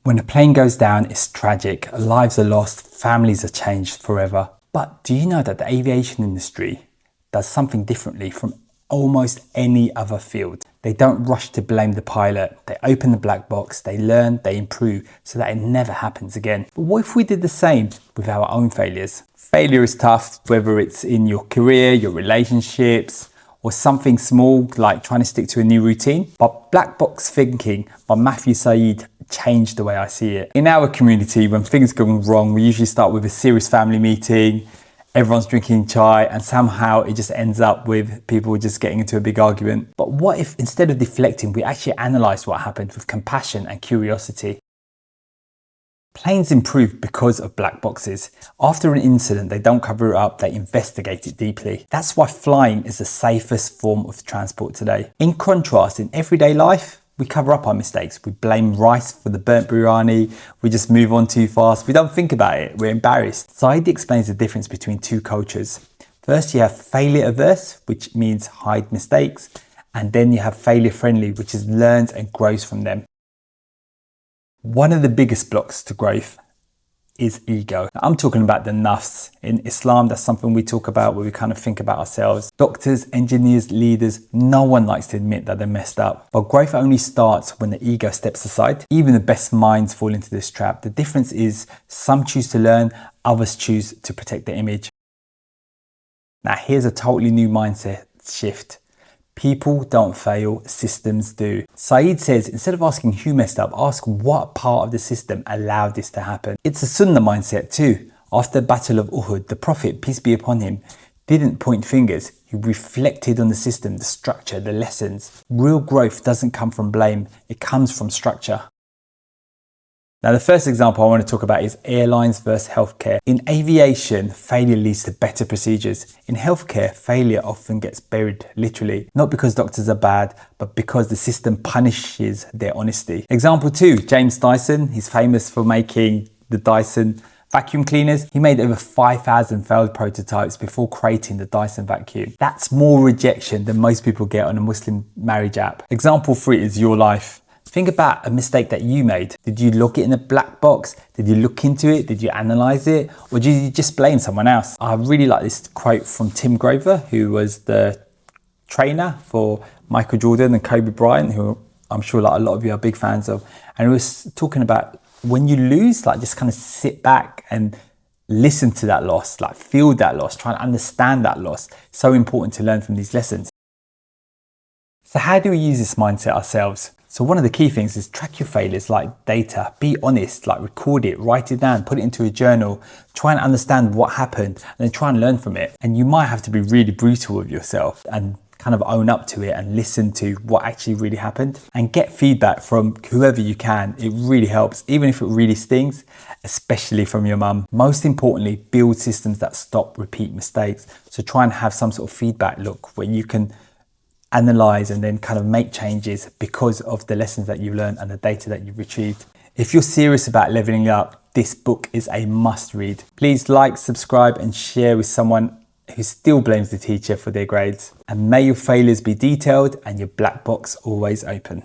When a plane goes down, it's tragic. Lives are lost, families are changed forever. But do you know that the aviation industry does something differently from almost any other field? They don't rush to blame the pilot. They open the black box, they learn, they improve so that it never happens again. But what if we did the same with our own failures? Failure is tough, whether it's in your career, your relationships, or something small like trying to stick to a new routine. But Black Box Thinking by Matthew Saeed changed the way I see it. In our community, when things go wrong, we usually start with a serious family meeting, everyone's drinking chai, and somehow it just ends up with people just getting into a big argument. But what if instead of deflecting, we actually analysed what happened with compassion and curiosity? Planes improve because of black boxes. After an incident, they don't cover it up, they investigate it deeply. That's why flying is the safest form of transport today. In contrast, in everyday life, we cover up our mistakes. We blame rice for the burnt biryani. We just move on too fast. We don't think about it. We're embarrassed. Saeed explains the difference between two cultures. First, you have failure averse, which means hide mistakes. And then you have failure friendly, which is learns and grows from them. One of the biggest blocks to growth is ego. I'm talking about the nafs. In Islam, that's something we talk about where we kind of think about ourselves. Doctors, engineers, leaders, no one likes to admit that they're messed up. But growth only starts when the ego steps aside. Even the best minds fall into this trap. The difference is some choose to learn, others choose to protect their image. Now here's a totally new mindset shift. People don't fail, systems do. Saeed says, instead of asking who messed up, ask what part of the system allowed this to happen. It's a Sunnah mindset too. After the Battle of Uhud, the Prophet, peace be upon him, didn't point fingers. He reflected on the system, the structure, the lessons. Real growth doesn't come from blame, it comes from structure. Now, the first example I want to talk about is airlines versus healthcare. In aviation, failure leads to better procedures. In healthcare, failure often gets buried, literally. Not because doctors are bad, but because the system punishes their honesty. Example 2, James Dyson. He's famous for making the Dyson vacuum cleaners. He made over 5,000 failed prototypes before creating the Dyson vacuum. That's more rejection than most people get on a Muslim marriage app. Example 3 is your life. Think about a mistake that you made. Did you log it in a black box? Did you look into it? Did you analyze it? Or did you just blame someone else? I really like this quote from Tim Grover, who was the trainer for Michael Jordan and Kobe Bryant, who I'm sure like a lot of you are big fans of. And he was talking about when you lose, like just kind of sit back and listen to that loss, like feel that loss, try and understand that loss. So important to learn from these lessons. So how do we use this mindset ourselves? So one of the key things is track your failures like data. Be honest, like record it, write it down, put it into a journal, try and understand what happened and then try and learn from it. And you might have to be really brutal with yourself and kind of own up to it and listen to what actually really happened and get feedback from whoever you can. It really helps, even if it really stings, especially from your mum. Most importantly, build systems that stop repeat mistakes. So try and have some sort of feedback look where you can analyze and then kind of make changes because of the lessons that you've learned and the data that you've retrieved. If you're serious about leveling up, this book is a must read. Please like, subscribe and share with someone who still blames the teacher for their grades. And may your failures be detailed and your black box always open.